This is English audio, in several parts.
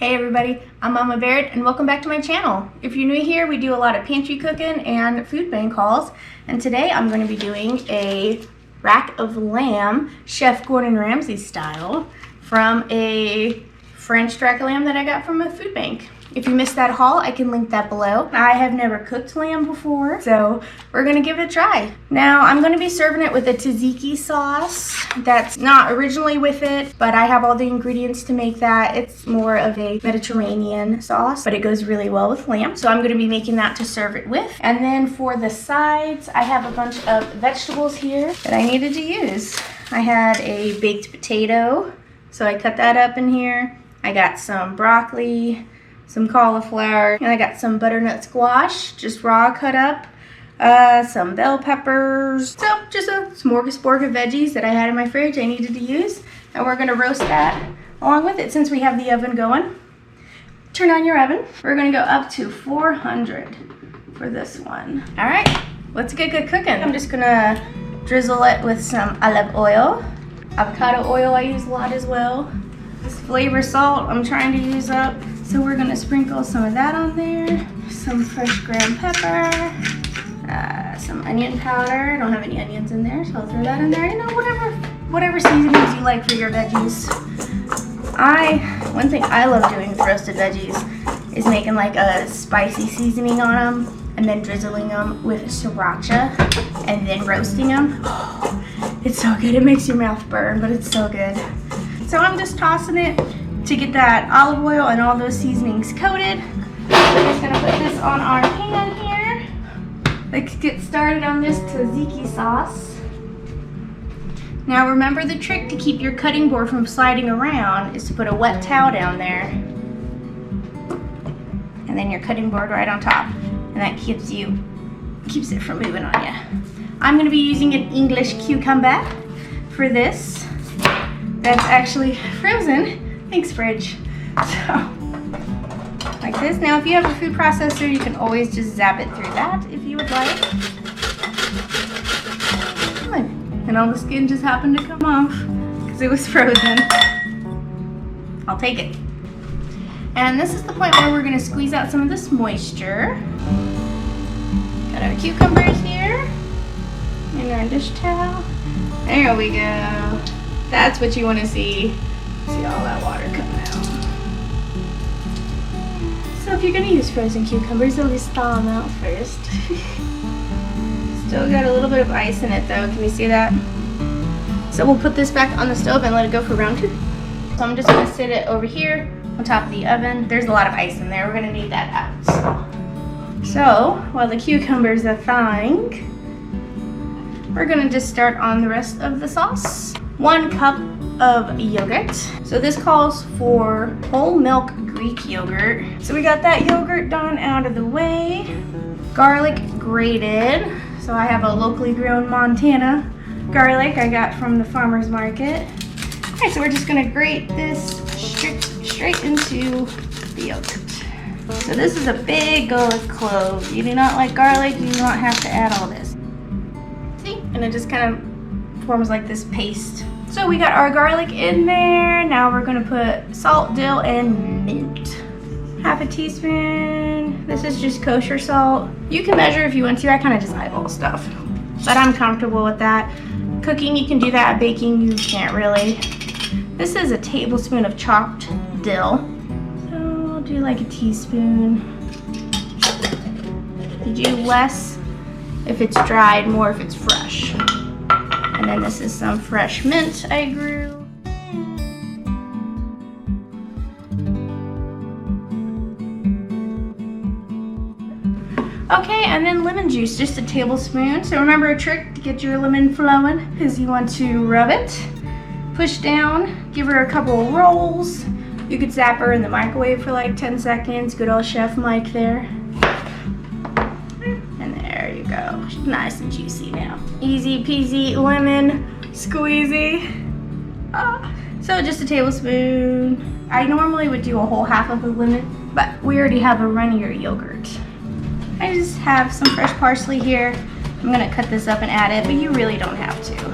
Hey everybody, I'm Mama Baird and welcome back to my channel. If you're new here, we do a lot of pantry cooking and food bank hauls, and today I'm going to be doing a rack of lamb, Chef Gordon Ramsay style, from a French rack of lamb that I got from a food bank. If you missed that haul, I can link that below. I have never cooked lamb before, so we're gonna give it a try. Now, I'm gonna be serving it with a tzatziki sauce that's not originally with it, but I have all the ingredients to make that. It's more of a Mediterranean sauce, but it goes really well with lamb. So I'm gonna be making that to serve it with. And then for the sides, I have a bunch of vegetables here that I needed to use. I had a baked potato, so I cut that up in here. I got some broccoli, some cauliflower, and I got some butternut squash, just raw cut up, some bell peppers. So just a smorgasbord of veggies that I had in my fridge I needed to use, and we're gonna roast that along with it since we have the oven going. Turn on your oven. We're gonna go up to 400 for this one. All right, let's get good cooking. I'm just gonna drizzle it with some olive oil. Avocado oil I use a lot as well. This flavor salt I'm trying to use up. So we're gonna sprinkle some of that on there, some fresh ground pepper, some onion powder. I don't have any onions in there, so I'll throw that in there. You know, whatever seasonings you like for your veggies. One thing I love doing with roasted veggies is making like a spicy seasoning on them and then drizzling them with sriracha and then roasting them. It's so good. It makes your mouth burn, but it's so good. So I'm just tossing it to get that olive oil and all those seasonings coated. We're just gonna put this on our pan here. Let's get started on this tzatziki sauce. Now remember, the trick to keep your cutting board from sliding around is to put a wet towel down there and then your cutting board right on top, and that keeps it from moving on you. I'm gonna be using an English cucumber for this. That's actually frozen. Thanks, fridge. So, like this. Now, if you have a food processor, you can always just zap it through that if you would like. And all the skin just happened to come off because it was frozen. I'll take it. And this is the point where we're going to squeeze out some of this moisture. Got our cucumbers here and our dish towel. There we go. That's what you want to see. See all that water coming out. So if you're going to use frozen cucumbers, at least thaw them out first. Still got a little bit of ice in it though. Can you see that? So we'll put this back on the stove and let it go for round 2. So I'm just going to sit it over here on top of the oven. There's a lot of ice in there. We're going to need that out. So while the cucumbers are thawing, we're going to just start on the rest of the sauce. 1 cup of yogurt. So this calls for whole milk Greek yogurt. So we got that yogurt done out of the way. Garlic grated. So I have a locally grown Montana garlic I got from the farmer's market. Okay, so we're just gonna grate this straight into the yogurt. So this is a big go of cloves. You do not like garlic, you do not have to add all this. See? And it just kind of forms like this paste. So we got our garlic in there. Now we're gonna put salt, dill, and mint. 1/2 teaspoon. This is just kosher salt. You can measure if you want to. I kind of just eyeball stuff, but I'm comfortable with that. Cooking, you can do that. Baking, you can't really. This is a tablespoon of chopped dill. So I'll do like a teaspoon. You do less if it's dried, more if it's fresh. And then this is some fresh mint I grew. Okay, and then lemon juice, just a tablespoon. So remember, a trick to get your lemon flowing is you want to rub it, push down, give her a couple of rolls. You could zap her in the microwave for like 10 seconds. Good old Chef Mike there. And there you go. Nice and juicy now. Easy peasy lemon squeezy. So just a tablespoon. I normally would do a whole half of a lemon, but we already have a runnier yogurt. I just have some fresh parsley here. I'm gonna cut this up and add it, but you really don't have to.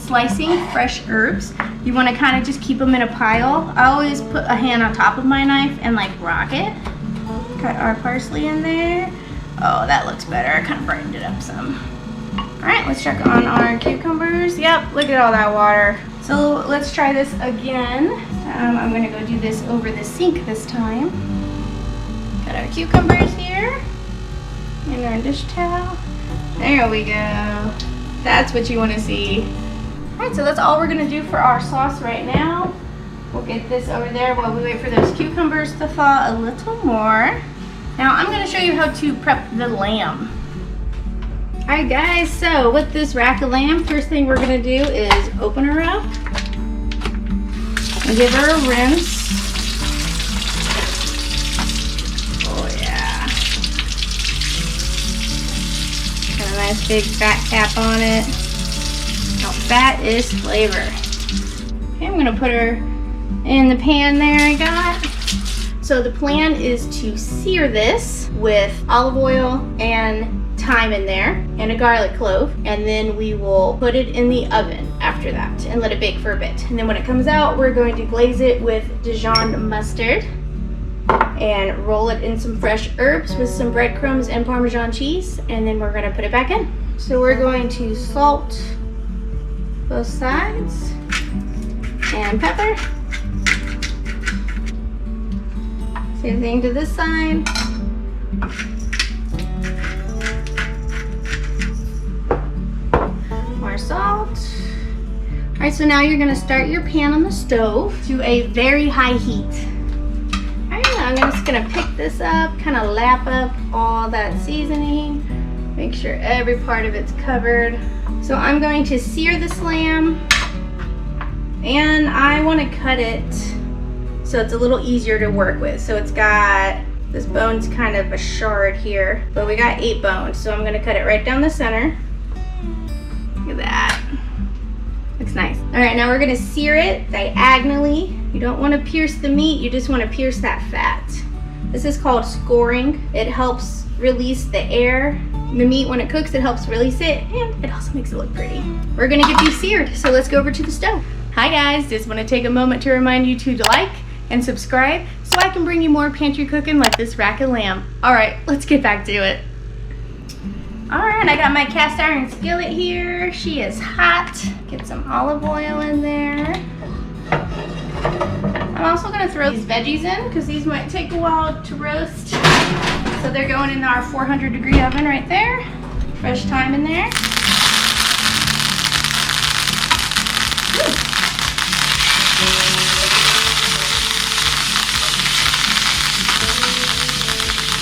slicing fresh herbs. You want to kind of just keep them in a pile. I always put a hand on top of my knife and like rock it. Cut our parsley in there. Oh, that looks better. I kind of brightened it up some. All right, let's check on our cucumbers. Yep, look at all that water. So let's try this again. I'm gonna go do this over the sink this time. Got our cucumbers here and our dish towel. There we go. That's what you want to see. All right, so that's all we're gonna do for our sauce right now. We'll get this over there while we wait for those cucumbers to thaw a little more. Now I'm gonna show you how to prep the lamb. All right guys, so with this rack of lamb, first thing we're gonna do is open her up and give her a rinse. Oh yeah. Got a nice big fat cap on it. Now fat is flavor. Okay, I'm gonna put her in the pan there I got. So the plan is to sear this with olive oil and thyme in there and a garlic clove, and then we will put it in the oven after that and let it bake for a bit. And then when it comes out, we're going to glaze it with Dijon mustard and roll it in some fresh herbs with some breadcrumbs and Parmesan cheese, and then we're going to put it back in. So we're going to salt both sides and pepper. Same thing to this side. More salt. All right, so now you're gonna start your pan on the stove to a very high heat. All right, now I'm just gonna pick this up, kind of lap up all that seasoning, make sure every part of it's covered. So I'm going to sear this lamb, and I want to cut it so it's a little easier to work with. So it's got, this bone's kind of a shard here, but we got 8 bones. So I'm gonna cut it right down the center. Look at that. Looks nice. All right, now we're gonna sear it diagonally. You don't wanna pierce the meat, you just wanna pierce that fat. This is called scoring. It helps release the air. The meat, when it cooks, it helps release it, and it also makes it look pretty. We're gonna get these seared, so let's go over to the stove. Hi guys, just wanna take a moment to remind you to like and subscribe so I can bring you more pantry cooking like this rack of lamb. All right, let's get back to it. All right, I got my cast iron skillet here. She is hot. Get some olive oil in there. I'm also gonna throw these veggies in because these might take a while to roast. So they're going in our 400-degree oven right there. Fresh thyme in there.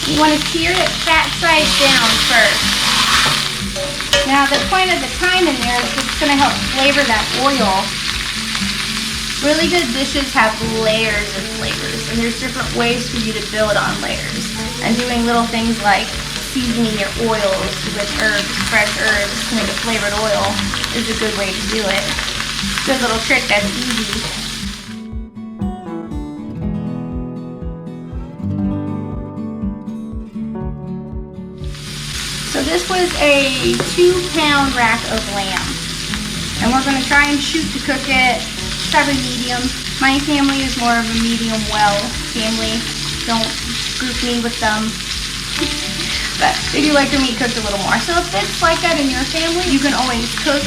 You want to sear it fat side down first. Now the point of the thyme in there is it's going to help flavor that oil. Really good dishes have layers of flavors, and there's different ways for you to build on layers. And doing little things like seasoning your oils with herbs, fresh herbs to make a flavored oil is a good way to do it. Good little trick that's easy. So this was a 2-pound rack of lamb, and we're going to try and shoot to cook it probably medium. My family is more of a medium well family. Don't group me with them, but they do like their meat cooked a little more. So if it's like that in your family, you can always cook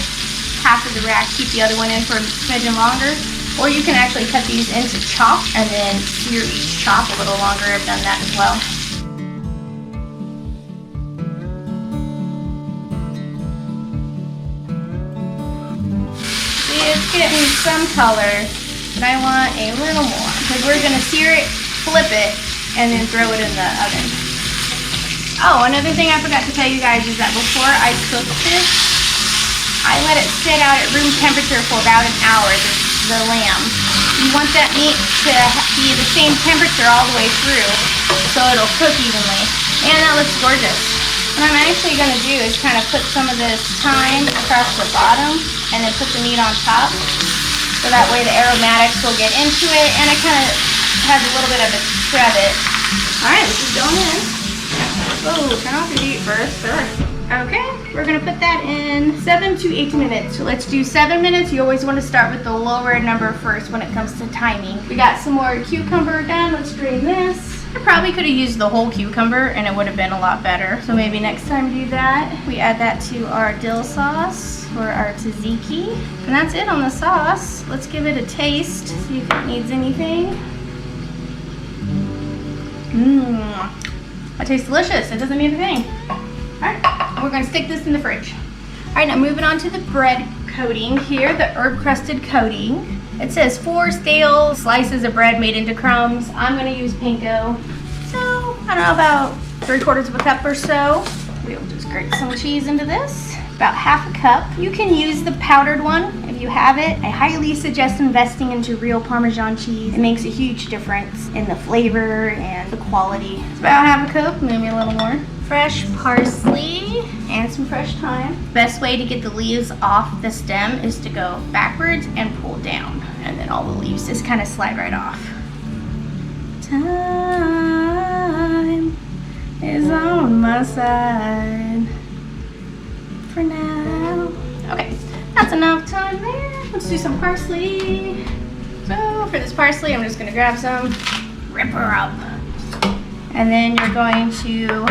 half of the rack, keep the other one in for a smidgen longer, or you can actually cut these into chop and then sear each chop a little longer. I've done that as well. It's getting some color, but I want a little more because we're going to sear it, flip it, and then throw it in the oven. Oh, another thing I forgot to tell you guys is that before I cook this, I let it sit out at room temperature for about an hour, the lamb. You want that meat to be the same temperature all the way through so it'll cook evenly. And that looks gorgeous. What I'm actually going to do is kind of put some of this thyme across the bottom and then put the meat on top. So that way the aromatics will get into it and it kind of has a little bit of a scrub it. Alright, this is going in. Oh, turn off your heat first. Sure. Okay, we're gonna put that in 7 to 8 minutes. So let's do 7 minutes. You always want to start with the lower number first when it comes to timing. We got some more cucumber done. Let's drain this. I probably could have used the whole cucumber and it would have been a lot better. So maybe next time do that. We add that to our dill sauce for our tzatziki. And that's it on the sauce. Let's give it a taste, see if it needs anything. That tastes delicious. It doesn't need a thing. Alright, we're going to stick this in the fridge. Alright, now moving on to the bread coating here, the herb crusted coating. It says 4 stale slices of bread made into crumbs. I'm going to use panko. So, I don't know, about 3/4 of a cup or so. We'll just grate some cheese into this. About half a cup. You can use the powdered one if you have it. I highly suggest investing into real Parmesan cheese. It makes a huge difference in the flavor and the quality. It's about half a cup, maybe a little more. Fresh parsley and some fresh thyme. Best way to get the leaves off the stem is to go backwards and pull down. And then all the leaves just kind of slide right off. Time is on my side for now. Okay, that's enough time there. Let's do some parsley. So for this parsley, I'm just gonna grab some, rip her up. And then you're going to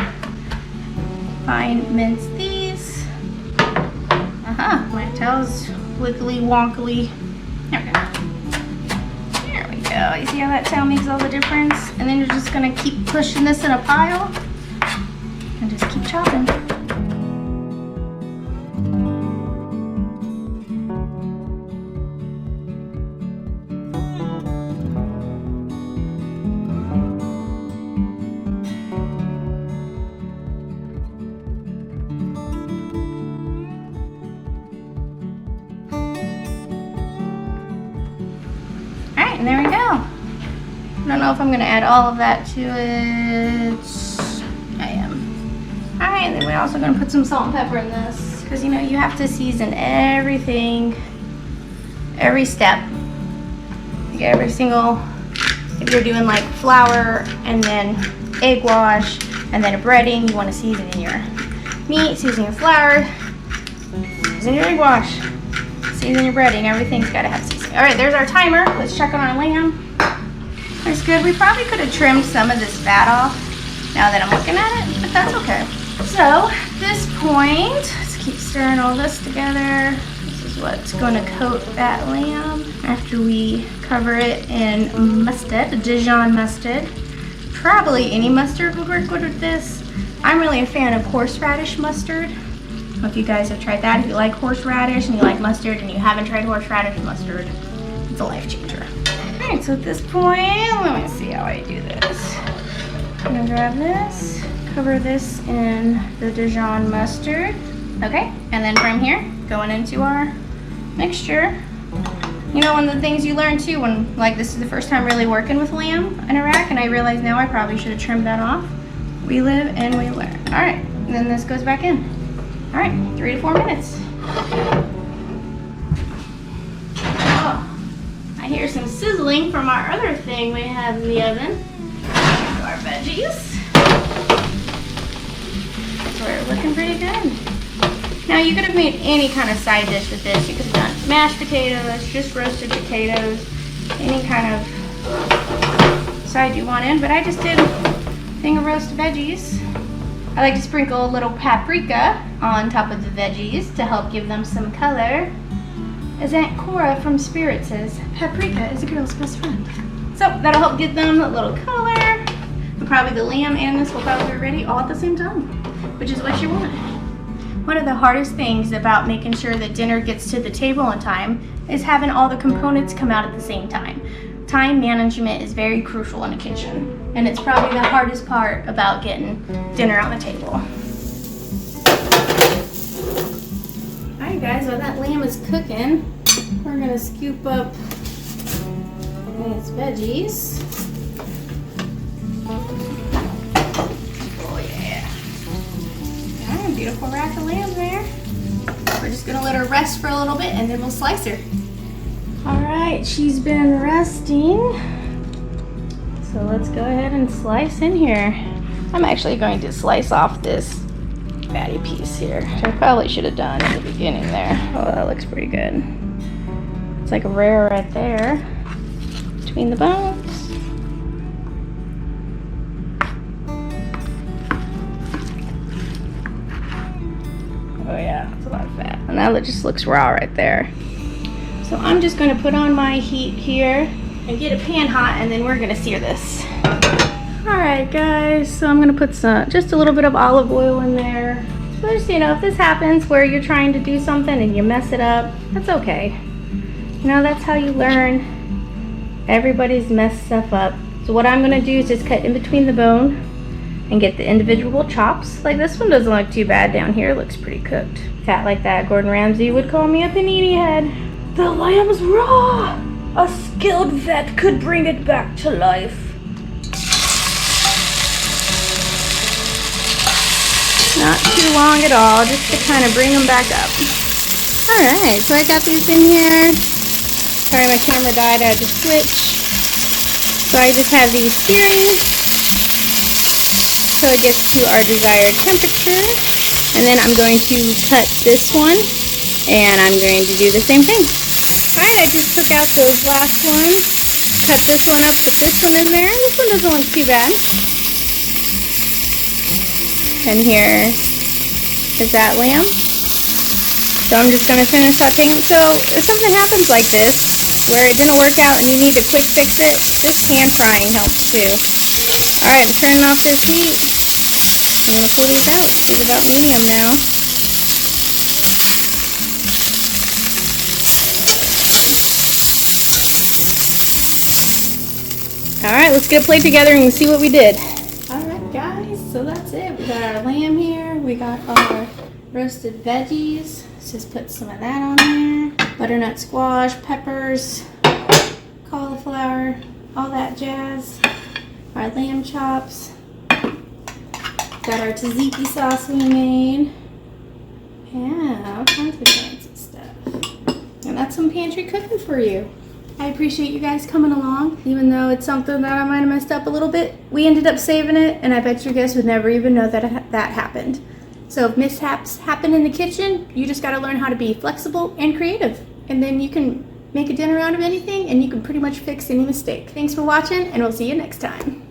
fine mince these. My tail's wiggly wonkily. There we go. There we go. You see how that tail makes all the difference? And then you're just gonna keep pushing this in a pile and just keep chopping. And there we go. I don't know if I'm gonna add all of that to it. I am. All right, and then we're also gonna put some salt and pepper in this, because you know you have to season everything, every step. Every single, if you're doing like flour and then egg wash and then a breading, you want to season in your meat, season your flour, season your egg wash, season your breading. Everything's got to have seasoning. All right, there's our timer. Let's check on our lamb. That's good. We probably could have trimmed some of this fat off now that I'm looking at it, but that's okay. So at this point, let's keep stirring all this together. This is what's going to coat that lamb after we cover it in mustard, Dijon mustard. Probably any mustard would work good with this. I'm really a fan of horseradish mustard. I don't know if you guys have tried that. If you like horseradish and you like mustard and you haven't tried horseradish mustard, it's a life changer. Alright, so at this point, let me see how I do this. I'm gonna grab this, cover this in the Dijon mustard. Okay, and then from here, going into our mixture. You know, one of the things you learn too when, like, this is the first time really working with lamb in a rack, and I realize now I probably should have trimmed that off. We live and we learn. Alright, and then this goes back in. Alright, 3 to 4 minutes. Oh, I hear some sizzling from our other thing we have in the oven. Our veggies. So we're looking pretty good. Now you could have made any kind of side dish with this. You could have done mashed potatoes, just roasted potatoes, any kind of side you wanted, but I just did a thing of roasted veggies. I like to sprinkle a little paprika on top of the veggies to help give them some color. As Aunt Cora from Spirit says, paprika is a girl's best friend. So that'll help give them a little color. And probably the lamb and this will probably be ready all at the same time, which is what you want. One of the hardest things about making sure that dinner gets to the table in time is having all the components come out at the same time. Time management is very crucial in a kitchen, and it's probably the hardest part about getting dinner on the table. Alright guys, while that lamb is cooking, we're going to scoop up these veggies. Oh yeah. Alright, beautiful rack of lamb there. We're just going to let her rest for a little bit and then we'll slice her. Alright, she's been resting. So let's go ahead and slice in here. I'm actually going to slice off this fatty piece here, which I probably should have done in the beginning there. Oh, that looks pretty good. It's like a rare right there between the bones. Oh yeah, it's a lot of fat. And that just looks raw right there. So I'm just gonna put on my heat here and get a pan hot, and then we're gonna sear this. All right, guys, so I'm gonna put just a little bit of olive oil in there. So just, you know, if this happens where you're trying to do something and you mess it up, that's okay. You know, that's how you learn. Everybody's messed stuff up. So what I'm gonna do is just cut in between the bone and get the individual chops. Like this one doesn't look too bad down here, it looks pretty cooked. Fat like that, Gordon Ramsay would call me a panini head. The lamb's raw! A skilled vet could bring it back to life. Not too long at all, just to kind of bring them back up. Alright, so I got these in here. Sorry, my camera died, I had to switch. So I just have these searing so it gets to our desired temperature. And then I'm going to cut this one, and I'm going to do the same thing. Alright, I just took out those last ones, cut this one up, put this one in there. This one doesn't look too bad. And here is that lamb. So I'm just going to finish sauteing them. So if something happens like this, where it didn't work out and you need to quick fix it, this pan frying helps too. Alright, I'm turning off this heat. I'm going to pull these out. They're about medium now. Alright, let's get a plate together and see what we did. Alright guys, so that's it. We got our lamb here. We got our roasted veggies. Let's just put some of that on there. Butternut squash, peppers, cauliflower, all that jazz. Our lamb chops. Got our tzatziki sauce we made. Yeah, all kinds of fancy stuff. And that's some pantry cooking for you. I appreciate you guys coming along, even though it's something that I might have messed up a little bit. We ended up saving it, and I bet you guys would never even know that that happened. So if mishaps happen in the kitchen, you just gotta learn how to be flexible and creative. And then you can make a dinner out of anything, and you can pretty much fix any mistake. Thanks for watching, and we'll see you next time.